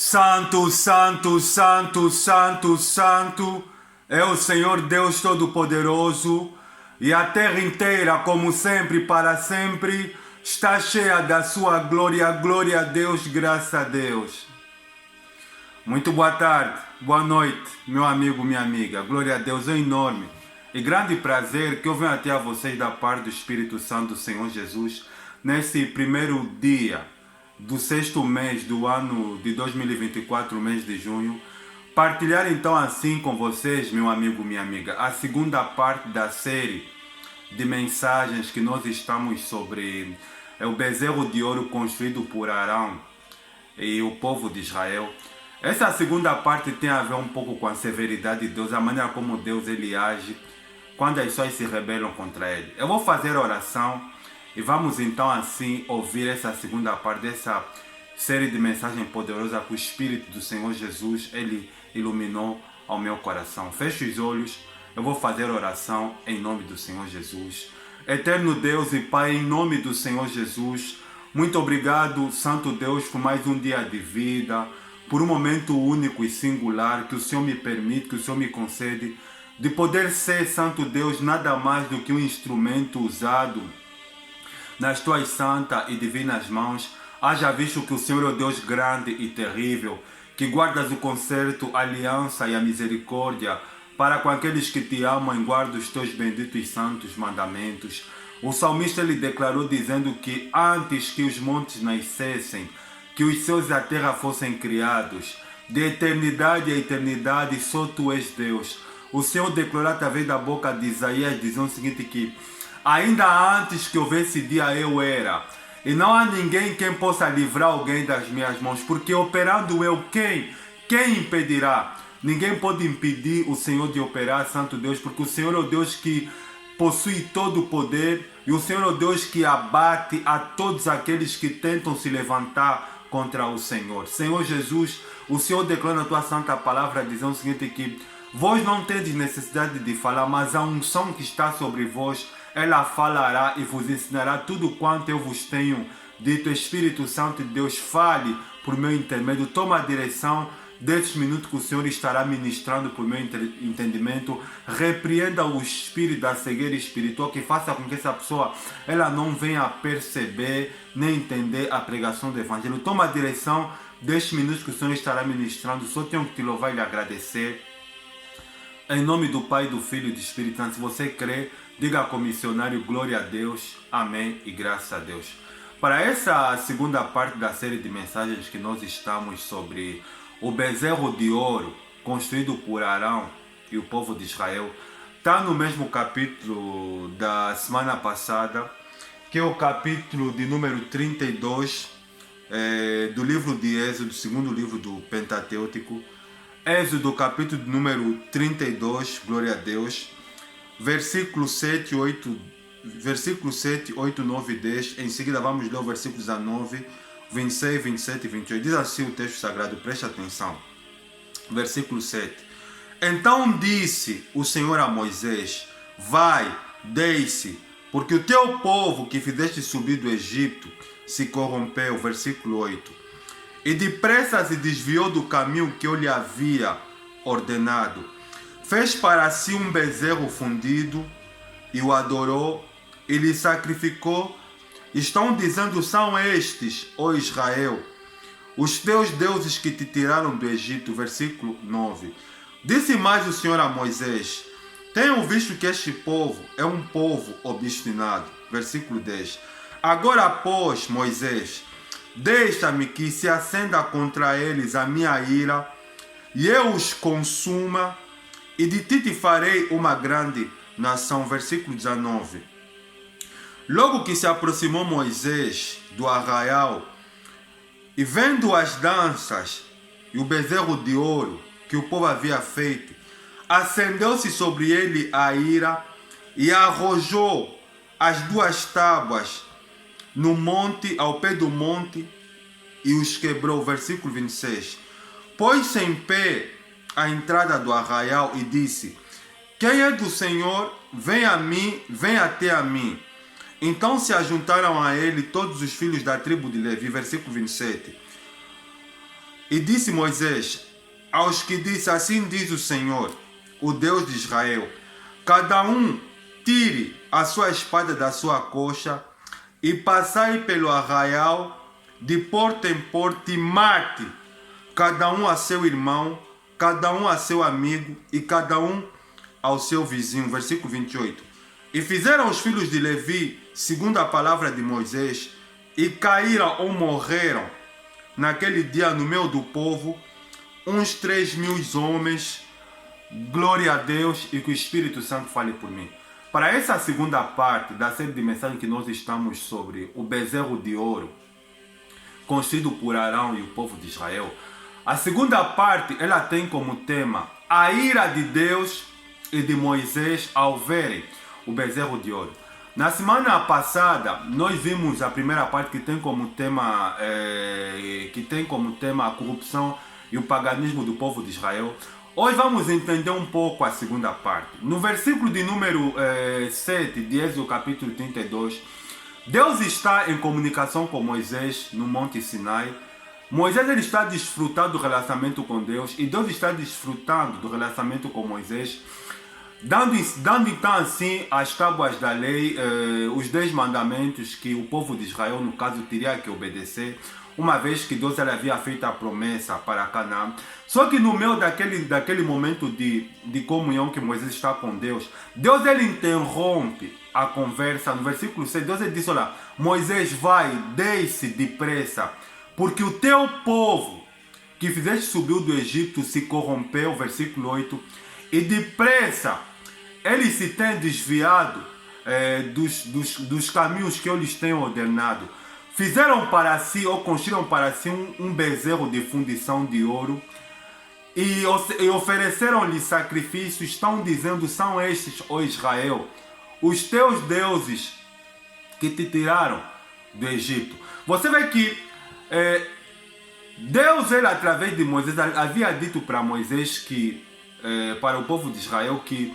Santo, santo, santo, santo, santo é o Senhor Deus Todo-Poderoso, e a terra inteira, como sempre, para sempre, está cheia da sua glória. Glória a Deus, graças a Deus. Muito boa tarde, boa noite, meu amigo, minha amiga. Glória a Deus, é enorme e grande prazer que eu venho até a vocês da parte do Espírito Santo do Senhor Jesus nesse primeiro dia do sexto mês do ano de 2024, mês de junho. Partilhar então assim com vocês, meu amigo, minha amiga, a segunda parte da série de mensagens que nós estamos sobre o bezerro de ouro construído por Arão e o povo de Israel. Essa segunda parte tem a ver um pouco com a severidade de Deus, a maneira como Deus ele age quando as pessoas se rebelam contra ele. Eu vou fazer oração e vamos então assim ouvir essa segunda parte dessa série de mensagens poderosas que o Espírito do Senhor Jesus ele iluminou ao meu coração. Feche os olhos, eu vou fazer oração em nome do Senhor Jesus. Eterno Deus e Pai, em nome do Senhor Jesus, muito obrigado, Santo Deus, por mais um dia de vida, por um momento único e singular que o Senhor me permite, que o Senhor me concede, de poder ser, Santo Deus, nada mais do que um instrumento usado nas tuas santas e divinas mãos. Haja visto que o Senhor é o Deus grande e terrível, que guardas o concerto, a aliança e a misericórdia para com aqueles que te amam e guardam os teus benditos e santos mandamentos. O salmista ele declarou dizendo que antes que os montes nascessem, que os céus e a terra fossem criados, de eternidade a eternidade só tu és Deus. O Senhor declarou através da boca de Isaías dizendo o seguinte, que ainda antes que houvesse dia eu era, e não há ninguém quem possa livrar alguém das minhas mãos, porque operando eu, quem impedirá? Ninguém pode impedir o Senhor de operar, Santo Deus, porque o Senhor é o Deus que possui todo o poder, e o Senhor é o Deus que abate a todos aqueles que tentam se levantar contra o Senhor. Senhor Jesus, o Senhor declara na tua santa palavra dizendo o seguinte, que vós não tendes necessidade de falar, mas a unção que está sobre vós, ela falará e vos ensinará tudo quanto eu vos tenho dito. Espírito Santo de Deus, fale por meu intermédio, toma a direção desses minutos que o Senhor estará ministrando por meu entendimento. Repreenda o espírito da cegueira espiritual, que faça com que essa pessoa ela não venha a perceber nem entender a pregação do Evangelho. Toma a direção destes minutos que o Senhor estará ministrando. Só tenho que te louvar e lhe agradecer. Em nome do Pai, do Filho e do Espírito Santo. Se você crê, diga como missionário, glória a Deus, amém e graças a Deus. Para essa segunda parte da série de mensagens que nós estamos sobre o bezerro de ouro construído por Arão e o povo de Israel, está no mesmo capítulo da semana passada, que é o capítulo de número 32 do livro de Êxodo, segundo livro do Pentateuco. Êxodo, capítulo de número 32, glória a Deus, versículo 7, 8, 9 e 10. Em seguida vamos ler o versículo 19, 26, 27 e 28. Diz assim o texto sagrado, preste atenção. Versículo 7. Então disse o Senhor a Moisés, vai, desce, porque o teu povo que fizeste subir do Egito se corrompeu. Versículo 8. E depressa se desviou do caminho que eu lhe havia ordenado. Fez para si um bezerro fundido e o adorou e lhe sacrificou. Estão dizendo, são estes, ó Israel, os teus deuses que te tiraram do Egito. Versículo 9. Disse mais o Senhor a Moisés, tenho visto que este povo é um povo obstinado. Versículo 10. Agora, pois, Moisés, deixa-me que se acenda contra eles a minha ira, e eu os consuma, e de ti te farei uma grande nação. Versículo 19. Logo que se aproximou Moisés do arraial, e vendo as danças e o bezerro de ouro que o povo havia feito, acendeu-se sobre ele a ira, e arrojou as duas tábuas no monte, ao pé do monte, e os quebrou. Versículo 26. Pôs-se em pé à entrada do arraial e disse, quem é do Senhor, vem a mim, vem até a mim. Então se ajuntaram a ele todos os filhos da tribo de Levi. Versículo 27. E disse Moisés aos que disse, assim diz o Senhor, o Deus de Israel, cada um tire a sua espada da sua coxa e passai pelo arraial de porta em porta e mate cada um a seu irmão, cada um a seu amigo e cada um ao seu vizinho. Versículo 28. E fizeram os filhos de Levi, segundo a palavra de Moisés, e caíram ou morreram naquele dia no meio do povo uns 3.000 homens. Glória a Deus e que o Espírito Santo fale por mim. Para essa segunda parte da série de mensagens que nós estamos sobre o bezerro de ouro construído por Arão e o povo de Israel, a segunda parte ela tem como tema a ira de Deus e de Moisés ao verem o bezerro de ouro. Na semana passada nós vimos a primeira parte que tem como tema a corrupção e o paganismo do povo de Israel. Hoje vamos entender um pouco a segunda parte. No versículo de número 7 de Êxodo capítulo 32, Deus está em comunicação com Moisés no Monte Sinai. Moisés ele está desfrutando do relacionamento com Deus e Deus está desfrutando do relacionamento com Moisés, dando então assim as tábuas da lei, os 10 mandamentos que o povo de Israel, no caso, teria que obedecer, uma vez que Deus ele havia feito a promessa para Canaã. Só que no meio daquele momento de comunhão que Moisés está com Deus, Deus ele interrompe a conversa. No versículo 6, Deus ele diz, olha, Moisés vai, desce depressa, porque o teu povo que fizeste subir do Egito se corrompeu, versículo 8, e depressa eles se têm desviado dos caminhos que eu lhes tenho ordenado. Fizeram para si, ou construíram para si um bezerro de fundição de ouro e ofereceram-lhe sacrifícios, estão dizendo, são estes, ó Israel, os teus deuses que te tiraram do Egito. Você vê que Deus, ele, através de Moisés, havia dito para Moisés que, para o povo de Israel, que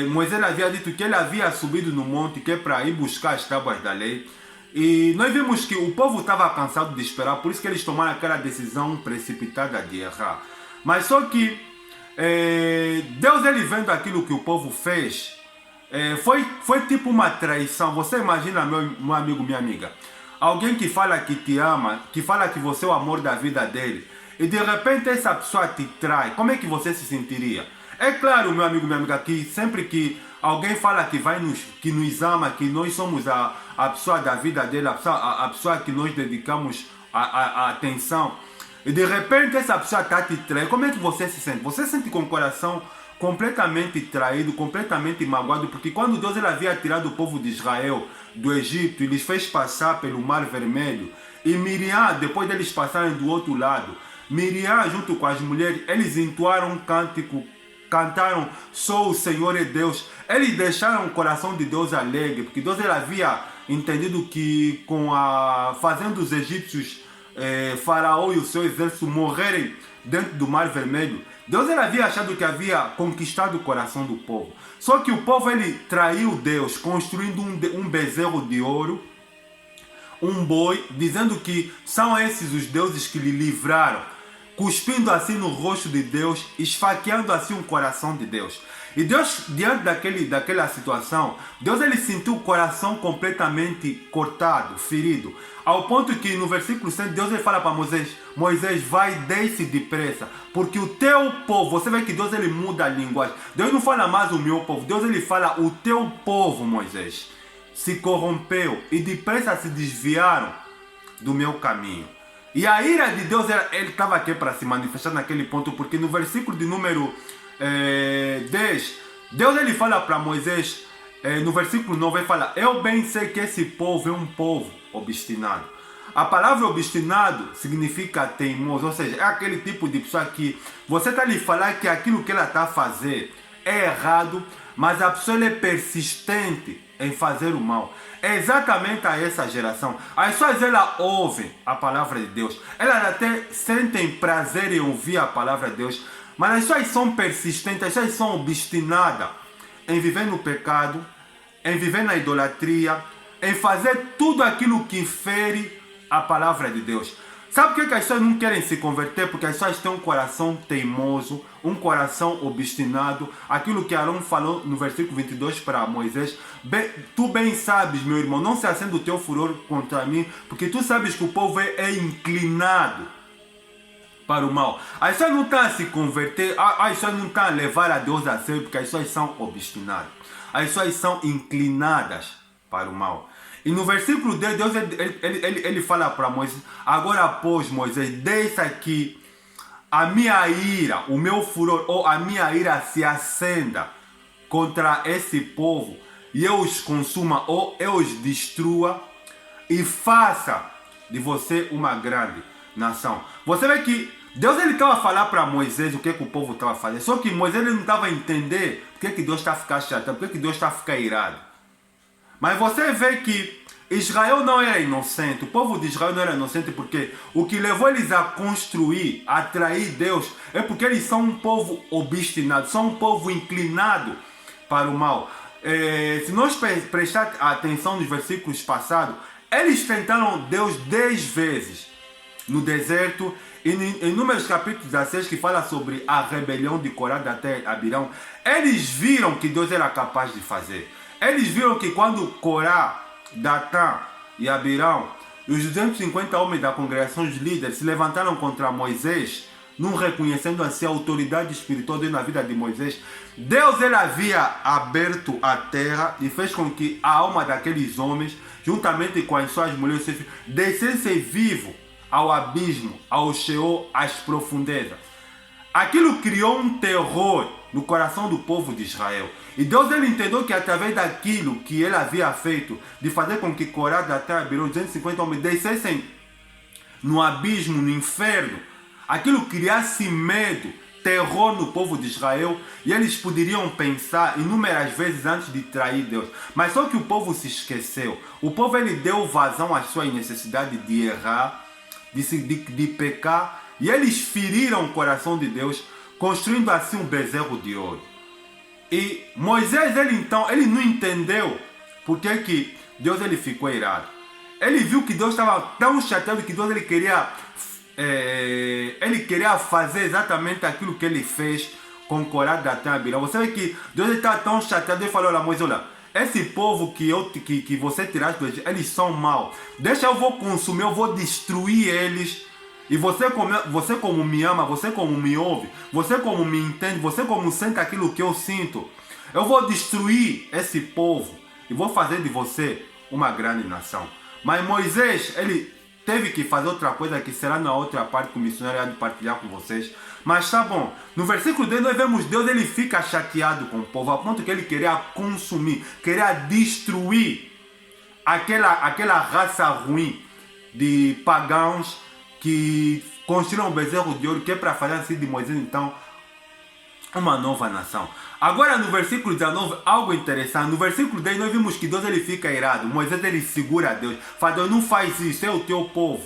Moisés havia dito que ele havia subido no monte, que é para ir buscar as tábuas da lei. E nós vimos que o povo estava cansado de esperar, por isso que eles tomaram aquela decisão precipitada de errar. Mas só que Deus, ele vendo aquilo que o povo fez, foi tipo uma traição. Você imagina, meu amigo, minha amiga, alguém que fala que te ama, que fala que você é o amor da vida dele, e de repente essa pessoa te trai, como é que você se sentiria? É claro, meu amigo, minha amiga, que sempre que alguém fala que nos ama, que nós somos a pessoa da vida dele, a pessoa que nós dedicamos a atenção, e de repente essa pessoa está te traindo, como é que você se sente? Você se sente com o coração completamente traído, completamente magoado, porque quando Deus ele havia tirado o povo de Israel do Egito e lhes fez passar pelo Mar Vermelho, e Miriam, depois deles passarem do outro lado, Miriam junto com as mulheres, eles entoaram um cântico, cantaram só o Senhor é Deus. Eles deixaram o coração de Deus alegre, porque Deus ele havia entendido que fazendo os egípcios, Faraó e o seu exército morrerem dentro do Mar Vermelho, Deus ele havia achado que havia conquistado o coração do povo. Só que o povo ele traiu Deus, construindo um bezerro de ouro, um boi, dizendo que são esses os deuses que lhe livraram, cuspindo assim no rosto de Deus, esfaqueando assim o coração de Deus. E Deus, diante daquela situação, Deus ele sentiu o coração completamente cortado, ferido, ao ponto que no versículo 100, Deus ele fala para Moisés, Moisés, vai, desce depressa, porque o teu povo, você vê que Deus ele muda a linguagem, Deus não fala mais o meu povo, Deus ele fala o teu povo, Moisés, se corrompeu e depressa se desviaram do meu caminho. E a ira de Deus, ele estava aqui para se manifestar naquele ponto, porque no versículo de número 10, Deus ele fala para Moisés, no versículo 9, ele fala, eu bem sei que esse povo é um povo obstinado. A palavra obstinado significa teimoso, ou seja, é aquele tipo de pessoa que você está lhe falar que aquilo que ela está a fazer é errado, mas a pessoa é persistente em fazer o mal. É exatamente a essa geração. As pessoas elas ouvem a palavra de Deus, elas até sentem prazer em ouvir a palavra de Deus, mas as pessoas são persistentes, as pessoas são obstinadas em viver no pecado, em viver na idolatria, em fazer tudo aquilo que fere a palavra de Deus. Sabe por que as pessoas não querem se converter? Porque as pessoas têm um coração teimoso, um coração obstinado. Aquilo que Arão falou no versículo 22 para Moisés. Tu bem sabes, meu irmão, não se acenda o teu furor contra mim, porque tu sabes que o povo é inclinado para o mal. As pessoas não estão a se converter, as pessoas não estão a levar a Deus a sério, porque as pessoas são obstinadas. As pessoas são inclinadas para o mal. E no versículo 10, Deus ele fala para Moisés: agora, pois, Moisés, deixa que a minha ira, o meu furor, ou a minha ira se acenda contra esse povo, e eu os consuma, ou eu os destrua, e faça de você uma grande nação. Você vê que Deus ele estava a falar para Moisés o que o povo estava a fazer, só que Moisés ele não estava a entender por que Deus está a ficar chateado, por que Deus está a ficar irado. Mas você vê que Israel não era inocente, o povo de Israel não era inocente, porque o que levou eles a construir, a trair Deus, é porque eles são um povo obstinado, são um povo inclinado para o mal. Se nós prestar atenção nos versículos passados, eles tentaram Deus 10 vezes no deserto, e em Números capítulo 16, que fala sobre a rebelião de Corá até Abirão, eles viram que Deus era capaz de fazer. Eles viram que quando Corá, Datã e Abirão, e os 250 homens da congregação, os líderes, se levantaram contra Moisés, não reconhecendo assim a autoridade espiritual na vida de Moisés, Deus ele havia aberto a terra e fez com que a alma daqueles homens, juntamente com as suas mulheres, descesse vivo ao abismo, ao Sheol, às profundezas. Aquilo criou um terror no coração do povo de Israel. E Deus ele entendeu que através daquilo que ele havia feito, de fazer com que Corá, Datã e Abirão, 250 homens, descessem no abismo, no inferno, aquilo criasse medo, terror no povo de Israel, e eles poderiam pensar inúmeras vezes antes de trair Deus. Mas só que o povo se esqueceu. O povo ele deu vazão às suas necessidades de errar, de pecar, e eles feriram o coração de Deus, construindo assim um bezerro de ouro. E Moisés, ele não entendeu por que Deus ele ficou irado. Ele viu que Deus estava tão chateado que Deus ele queria fazer exatamente aquilo que ele fez com Corá, Datã e Abirão. Você vê que Deus estava tão chateado, ele falou: olha, Moisés, olha, esse povo que você tiraste do Egito, eles são maus. Deixa, eu vou consumir, eu vou destruir eles. E você como me ama, você como me ouve, você como me entende, você como sente aquilo que eu sinto, eu vou destruir esse povo e vou fazer de você uma grande nação. Mas Moisés, ele teve que fazer outra coisa que será na outra parte que o missionário há de partilhar com vocês. Mas tá bom, no versículo 10 nós vemos Deus, ele fica chateado com o povo, a ponto que ele queria consumir, queria destruir aquela raça ruim de pagãos que construíram um bezerro de ouro, que é para fazer assim de Moisés, então, uma nova nação. Agora no versículo 19, algo interessante. No versículo 10 nós vimos que Deus ele fica irado. Moisés ele segura a Deus. Fala: Deus, não faz isso, é o teu povo.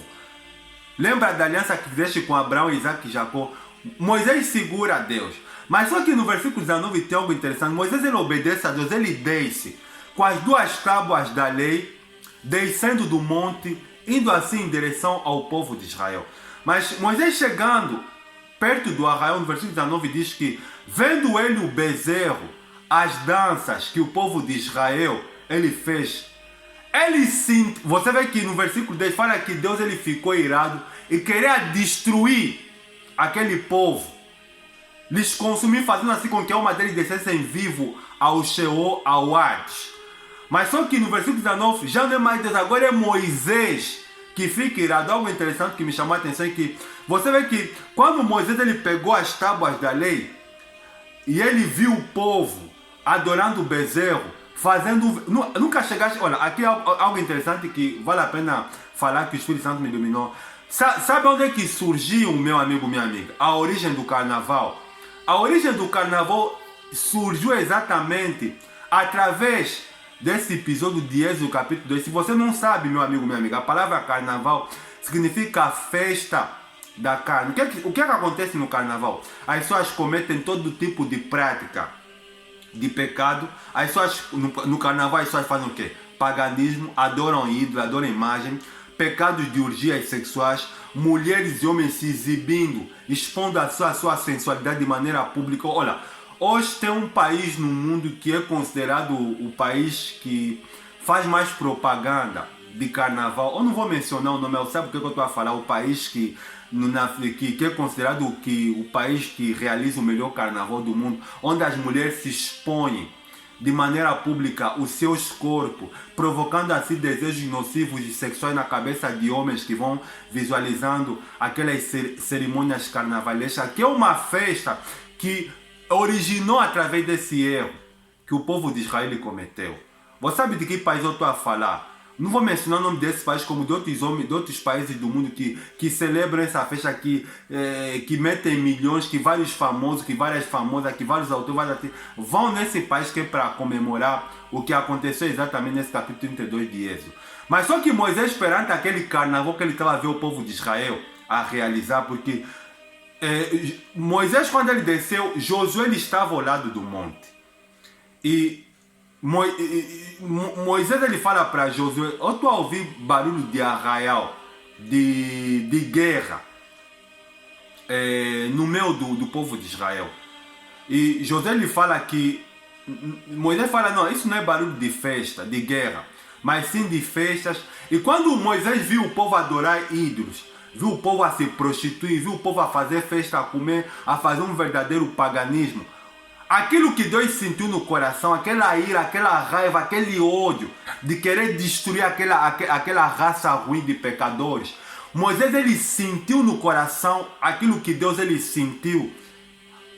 Lembra da aliança que fizeste com Abraão, Isaac e Jacó? Moisés segura a Deus. Mas só que no versículo 19 tem algo interessante. Moisés ele obedece a Deus, ele desce com as 2 tábuas da lei, descendo do monte, indo assim em direção ao povo de Israel. Mas Moisés chegando perto do arraial, no versículo 19 diz que, vendo ele o bezerro, as danças que o povo de Israel ele fez, você vê que no versículo 10 fala que Deus ele ficou irado e queria destruir aquele povo, lhes consumir, fazendo assim com que a alma deles descessem vivo ao Sheol, ao Hades. Mas só que no versículo 19 já não é mais Deus, agora é Moisés que fica irado. Algo interessante que me chamou a atenção é que você vê que quando Moisés ele pegou as tábuas da lei e ele viu o povo adorando o bezerro, fazendo... Nunca chegaste... Olha, aqui é algo interessante que vale a pena falar, que o Espírito Santo me iluminou. Sabe onde é que surgiu, meu amigo, minha amiga? A origem do carnaval. A origem do carnaval surgiu exatamente através desse episódio de Êxodo capítulo 2. Se você não sabe, meu amigo, minha amiga, a palavra carnaval significa festa da carne. O que acontece no carnaval? As pessoas cometem todo tipo de prática de pecado. As pessoas, no carnaval, as pessoas fazem o quê? Paganismo, adoram ídolo, adoram imagem, pecados de orgias sexuais, mulheres e homens se exibindo, expondo a sua sensualidade de maneira pública. Olha, hoje tem um país no mundo que é considerado o país que faz mais propaganda de carnaval. Eu não vou mencionar o nome, sabe o que eu estou a falar? O país que é considerado o país que realiza o melhor carnaval do mundo, onde as mulheres se expõem de maneira pública os seus corpos, provocando assim desejos nocivos e sexuais na cabeça de homens que vão visualizando aquelas cerimônias carnavalescas, que é uma festa que originou através desse erro que o povo de Israel cometeu. Você sabe de que país eu estou a falar? Não vou mencionar o nome desse país como de outros países do mundo que celebram essa festa, que metem milhões, que vários famosos, que várias famosas, que vários autores vão nesse país que é para comemorar o que aconteceu exatamente nesse capítulo 32 de Êxodo. Mas só que Moisés, perante aquele carnaval que ele estava a ver o povo de Israel a realizar, porque Moisés, quando ele desceu, Josué ele estava ao lado do monte. E Moisés ele fala para Josué: eu estou a ouvir barulho de arraial, de guerra no meio do povo de Israel. E Josué ele fala que Moisés fala: não, isso não é barulho de festa, de guerra, mas sim de festas. E quando Moisés viu o povo adorar ídolos, viu o povo a se prostituir, viu o povo a fazer festa, a comer, a fazer um verdadeiro paganismo, aquilo que Deus sentiu no coração, aquela ira, aquela raiva, aquele ódio de querer destruir aquela raça ruim de pecadores, Moisés ele sentiu no coração aquilo que Deus ele sentiu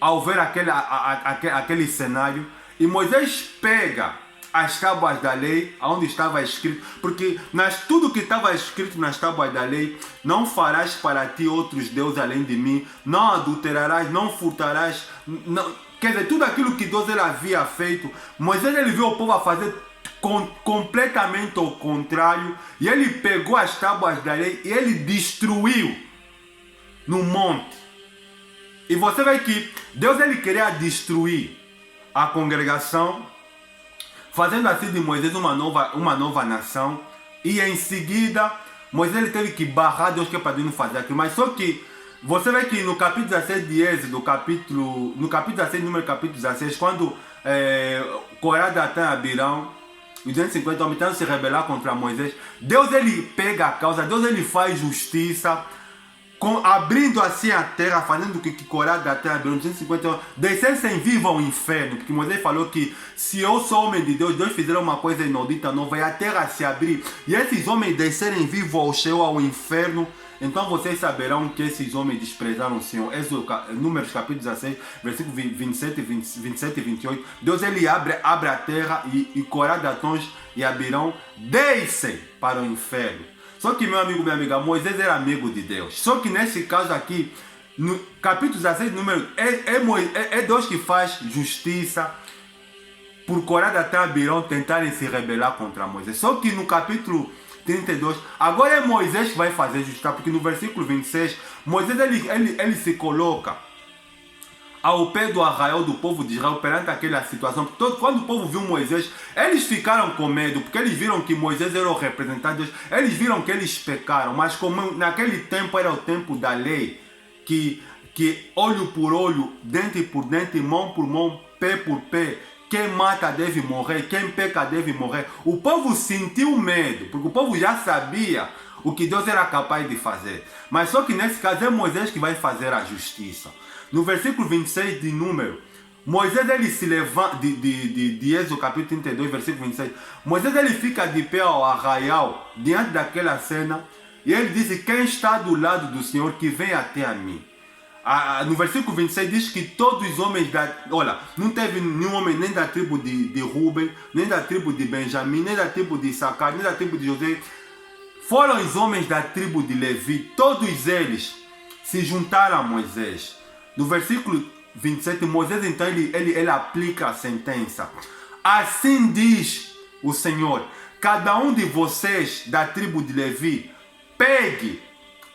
ao ver aquele cenário. E Moisés pega as tábuas da lei, onde estava escrito, porque tudo que estava escrito nas tábuas da lei: não farás para ti outros deuses além de mim, não adulterarás, não furtarás, não. Quer dizer, tudo aquilo que Deus ele havia feito, Moisés ele viu o povo a fazer completamente ao contrário, e ele pegou as tábuas da lei e ele destruiu no monte. E você vê que Deus ele queria destruir a congregação, fazendo assim de Moisés uma nova nação, e em seguida Moisés ele teve que barrar Deus, que é para Deus não fazer aquilo. Mas só que você vê que no capítulo 16 de Êxodo, no capítulo 16, número capítulo 16, quando Corá, Datã e Abirão, os 250 homens tentam se rebelar contra Moisés, Deus ele pega a causa, Deus ele faz justiça, abrindo assim a terra, fazendo que Corá, Datã e Abirão, 250 homens, descessem vivos ao inferno, porque Moisés falou que se eu sou homem de Deus, Deus fizer uma coisa inaudita nova, e a terra se abrir, e esses homens descerem vivos ao Sheol, ao inferno, então vocês saberão que esses homens desprezaram o Senhor. Números capítulo 16, versículo 27 e 28. Deus ele abre a terra e Corá, Datã e Abirão descem para o inferno. Só que, meu amigo, minha amiga, Moisés era amigo de Deus. Só que nesse caso aqui, no capítulo 16, número, é Deus que faz justiça por Corá, Datã e Abirão tentarem se rebelar contra Moisés. Só que no capítulo 32, agora é Moisés que vai fazer justiça, porque no versículo 26, Moisés ele se coloca ao pé do arraial do povo de Israel perante aquela situação. Quando o povo viu Moisés, eles ficaram com medo, porque eles viram que Moisés era o representante de Deus, eles viram que eles pecaram, mas como naquele tempo era o tempo da lei, que olho por olho, dente por dente, mão por mão, pé por pé, quem mata deve morrer, quem peca deve morrer. O povo sentiu medo, porque o povo já sabia o que Deus era capaz de fazer. Mas só que nesse caso é Moisés que vai fazer a justiça. No versículo 26 de Número, Moisés ele se levanta, de Êxodo capítulo 32, versículo 26, Moisés ele fica de pé ao arraial, diante daquela cena, e ele diz: quem está do lado do Senhor, que vem até a mim. No versículo 26 diz que todos os homens olha, não teve nenhum homem nem da tribo de Ruben, nem da tribo de Benjamim, nem da tribo de Issacar, nem da tribo de José. Foram os homens da tribo de Levi, todos eles se juntaram a Moisés. No versículo 27, Moisés então ele aplica a sentença. Assim diz o Senhor: cada um de vocês da tribo de Levi, pegue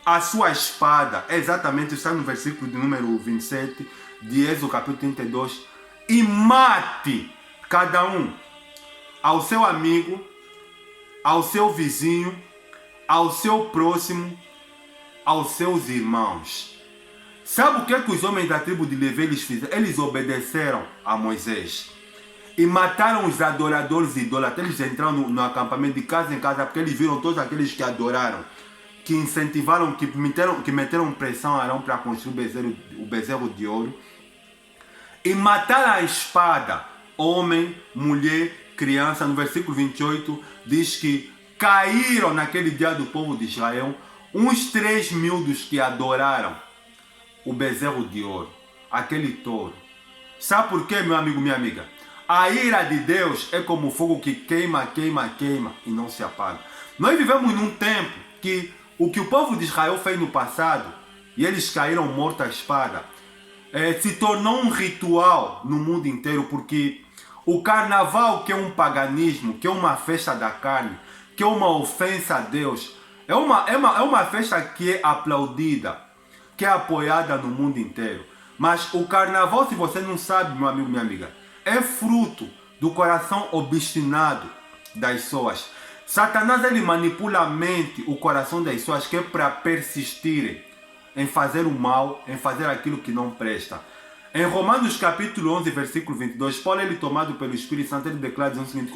a sua espada, exatamente está no versículo de número 27 de Êxodo capítulo 32, e mate cada um ao seu amigo, ao seu vizinho, ao seu próximo, aos seus irmãos. Sabe o que é que os homens da tribo de Levi eles fizeram? Eles obedeceram a Moisés e mataram os adoradores idólatras. Eles entraram no acampamento de casa em casa porque eles viram todos aqueles que adoraram, que incentivaram, que meteram pressão a Arão para construir o bezerro de ouro, e mataram a espada homem, mulher, criança. No versículo 28 diz que caíram naquele dia do povo de Israel uns 3.000 dos que adoraram o bezerro de ouro, aquele touro. Sabe por quê, meu amigo, minha amiga? A ira de Deus é como fogo que queima, queima, queima e não se apaga. Nós vivemos num tempo que o que o povo de Israel fez no passado, e eles caíram mortos à espada, se tornou um ritual no mundo inteiro, porque o carnaval, que é um paganismo, que é uma festa da carne, que é uma ofensa a Deus, é uma festa que é aplaudida, que é apoiada no mundo inteiro. Mas o carnaval, se você não sabe, meu amigo, minha amiga, é fruto do coração obstinado das pessoas. Satanás, ele manipula a mente, o coração das pessoas, que é para persistirem em fazer o mal, em fazer aquilo que não presta. Em Romanos capítulo 11, versículo 22, Paulo, ele tomado pelo Espírito Santo, ele declara o seguinte: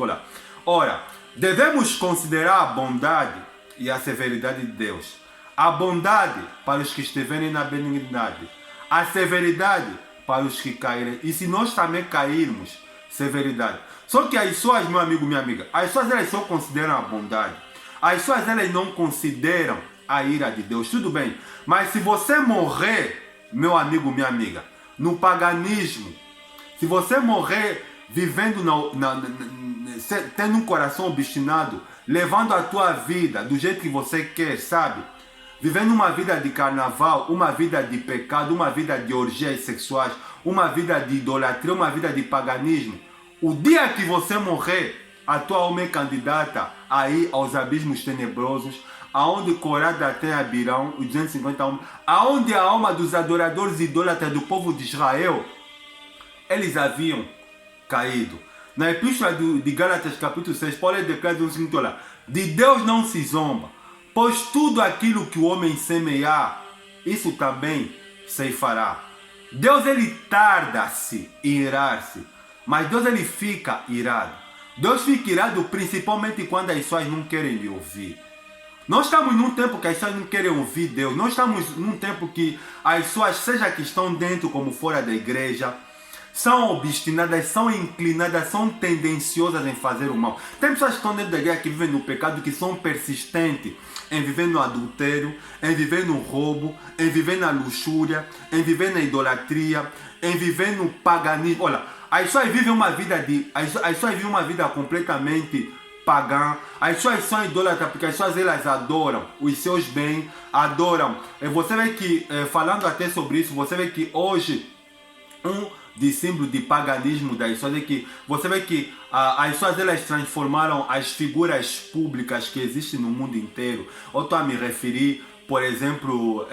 ora, devemos considerar a bondade e a severidade de Deus. A bondade para os que estiverem na benignidade, a severidade para os que caírem. E se nós também cairmos, severidade. Só que as pessoas, meu amigo, minha amiga, as pessoas elas só consideram a bondade. As pessoas elas não consideram a ira de Deus. Tudo bem, mas se você morrer, meu amigo, minha amiga, no paganismo, se você morrer vivendo tendo um coração obstinado, levando a tua vida do jeito que você quer, sabe? Vivendo uma vida de carnaval, uma vida de pecado, uma vida de orgias sexuais, uma vida de idolatria, uma vida de paganismo. O dia que você morrer, a tua alma é candidata a ir aos abismos tenebrosos, aonde Corada tem Abirão, os 250 homens, aonde a alma dos adoradores idólatras do povo de Israel, eles haviam caído. Na epístola de Gálatas, capítulo 6, Paulo declara o seguinte: olha, de Deus não se zomba, pois tudo aquilo que o homem semear, isso também ceifará. Deus, ele tarda-se em irar-se, mas Deus, ele fica irado. Deus fica irado principalmente quando as pessoas não querem lhe ouvir. Nós estamos num tempo que as pessoas não querem ouvir Deus. Nós estamos num tempo que as pessoas, seja que estão dentro como fora da igreja, são obstinadas, são inclinadas, são tendenciosas em fazer o mal. Tem pessoas que estão dentro da igreja que vivem no pecado, que são persistentes em viver no adultério, em viver no roubo, em viver na luxúria, em viver na idolatria, em viver no paganismo. Olha, as pessoas vivem uma vida completamente pagã. As pessoas são idólatras porque as pessoas elas adoram os seus bens, adoram. Você vê que, falando até sobre isso, você vê que hoje de símbolo de paganismo das pessoas é que você vê que as pessoas elas transformaram as figuras públicas que existem no mundo inteiro. Eu estou a me referir, por exemplo,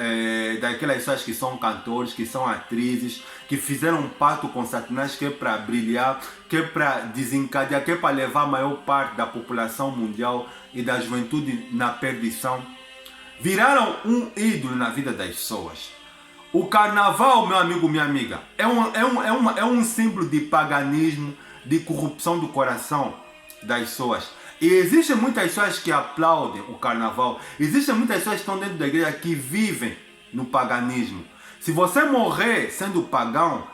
daquelas pessoas que são cantores, que são atrizes, que fizeram um pacto com Satanás, que é para brilhar, que é para desencadear, que é para levar a maior parte da população mundial e da juventude na perdição. Viraram um ídolo na vida das pessoas. O carnaval, meu amigo, minha amiga, é um símbolo de paganismo, de corrupção do coração das pessoas. E existem muitas pessoas que aplaudem o carnaval. Existem muitas pessoas que estão dentro da igreja que vivem no paganismo. Se você morrer sendo pagão,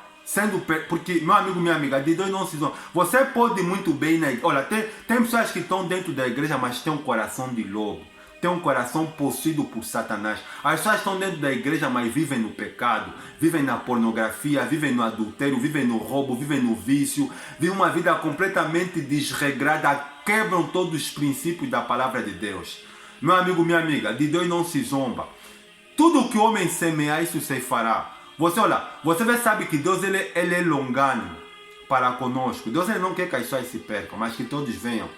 porque, meu amigo, minha amiga, de Deus não se zomba. Você pode muito bem, né? Olha, tem pessoas que estão dentro da igreja, mas têm um coração de lobo. Tem um coração possuído por Satanás. As pessoas estão dentro da igreja, mas vivem no pecado, vivem na pornografia, vivem no adultério, vivem no roubo, vivem no vício, vivem uma vida completamente desregrada, quebram todos os princípios da palavra de Deus. Meu amigo, minha amiga, de Deus não se zomba. Tudo que o homem semear, isso se fará. Você sabe que Deus ele é longânimo para conosco. Deus ele não quer que as pessoas se percam, mas que todos venham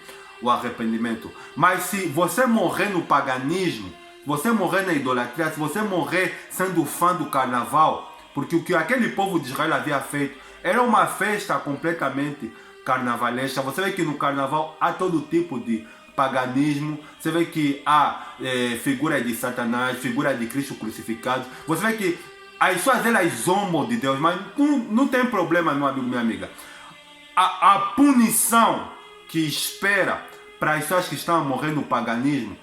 o arrependimento. Mas se você morrer no paganismo, você morrer na idolatria, se você morrer sendo fã do carnaval, porque o que aquele povo de Israel havia feito era uma festa completamente carnavalesca. Você vê que no carnaval há todo tipo de paganismo, você vê que há figuras de Satanás, figuras de Cristo crucificado. Você vê que as pessoas elas zombam de Deus, mas não tem problema, meu amigo, minha amiga. A punição que espera para as pessoas que estão a morrer no paganismo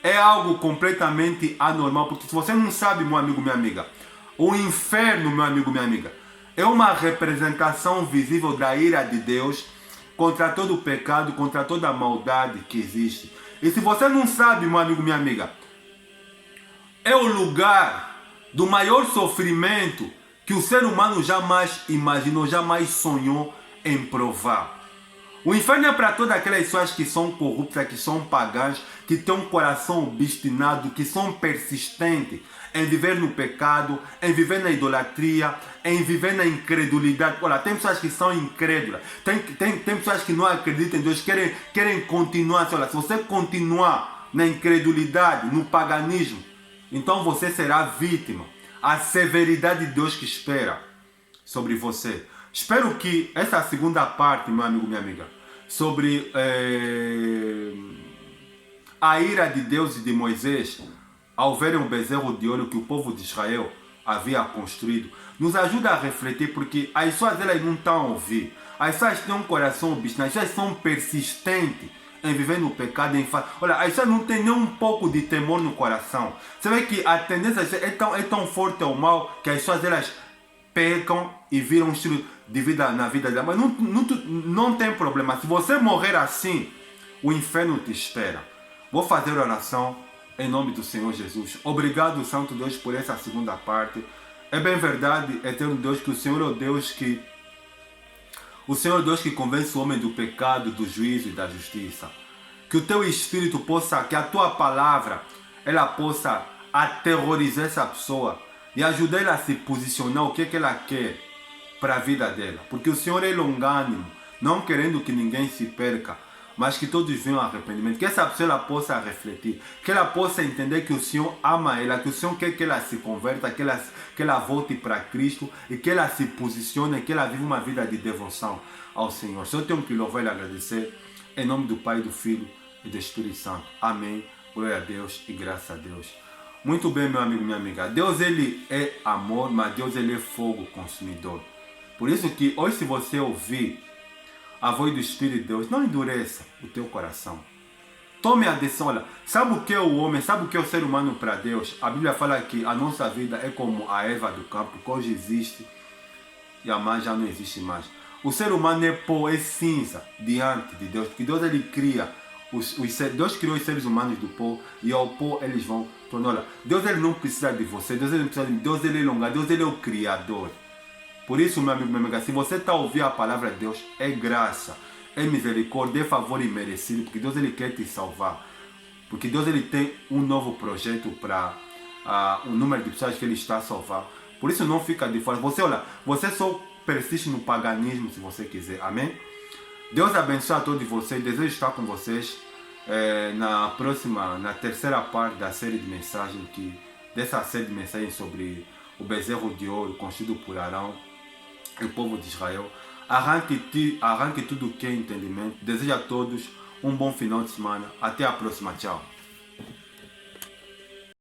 é algo completamente anormal, porque se você não sabe, meu amigo, minha amiga, o inferno, meu amigo, minha amiga, é uma representação visível da ira de Deus contra todo o pecado, contra toda a maldade que existe. E se você não sabe, meu amigo, minha amiga, é o lugar do maior sofrimento que o ser humano jamais imaginou, jamais sonhou em provar. O inferno é para todas aquelas pessoas que são corruptas, que são pagãs, que têm um coração obstinado, que são persistentes em viver no pecado, em viver na idolatria, em viver na incredulidade. Olha, tem pessoas que são incrédulas, tem pessoas que não acreditam em Deus, querem continuar. Olha, se você continuar na incredulidade, no paganismo, então você será vítima. A severidade de Deus que espera sobre você. Espero que essa segunda parte, meu amigo, minha amiga, sobre a ira de Deus e de Moisés ao verem um bezerro de ouro que o povo de Israel havia construído, nos ajuda a refletir, porque as pessoas elas não estão a ouvir. As pessoas têm um coração obstinado, as pessoas são persistentes em viver no pecado. Olha, as pessoas não têm nem um pouco de temor no coração. Você vê que a tendência é tão forte ao mal que as pessoas elas pecam e viram um estilo de vida na vida dela. Mas não tem problema. Se você morrer assim, o inferno te espera. Vou fazer oração em nome do Senhor Jesus. Obrigado, Santo Deus, por essa segunda parte. É bem verdade, eterno Deus, que o Senhor é o Deus que convence o homem do pecado, do juízo e da justiça. Que o teu Espírito possa, que a tua palavra, ela possa aterrorizar essa pessoa e ajudar ela a se posicionar o que ela quer para a vida dela. Porque o Senhor é longânimo, não querendo que ninguém se perca, mas que todos venham ao arrependimento. Que essa pessoa ela possa refletir, que ela possa entender que o Senhor ama ela, que o Senhor quer que ela se converta, que ela volte para Cristo e que ela se posicione, que ela viva uma vida de devoção ao Senhor. Só tenho que louvar e agradecer em nome do Pai, do Filho e do Espírito Santo. Amém. Glória a Deus e graças a Deus. Muito bem, meu amigo, minha amiga. Deus ele é amor, mas Deus ele é fogo consumidor. Por isso que hoje, se você ouvir a voz do Espírito de Deus, não endureça o teu coração. Tome a decisão. Olha, sabe o que é o homem? Sabe o que é o ser humano para Deus? A Bíblia fala que a nossa vida é como a erva do campo, que hoje existe e amanhã já não existe mais. O ser humano é pó, é cinza diante de Deus, porque Deus ele cria Deus criou os seres humanos do pó e ao pó eles vão tornar. Olha, Deus ele não precisa de você, Deus ele não precisa de mim, Deus ele é longo, Deus ele é o Criador. Por isso, meu amigo, minha amiga, se você está a ouvir a palavra de Deus, é graça, é misericórdia, é favor imerecido, porque Deus ele quer te salvar. Porque Deus ele tem um novo projeto para o número de pessoas que ele está a salvar. Por isso não fica de fora. Você só persiste no paganismo se você quiser. Amém? Deus abençoe a todos vocês. Desejo estar com vocês na terceira parte da série de mensagens, dessa série de mensagens sobre o bezerro de ouro construído por Arão e o povo de Israel. Arranque tudo que é entendimento. Desejo a todos um bom final de semana. Até a próxima. Tchau.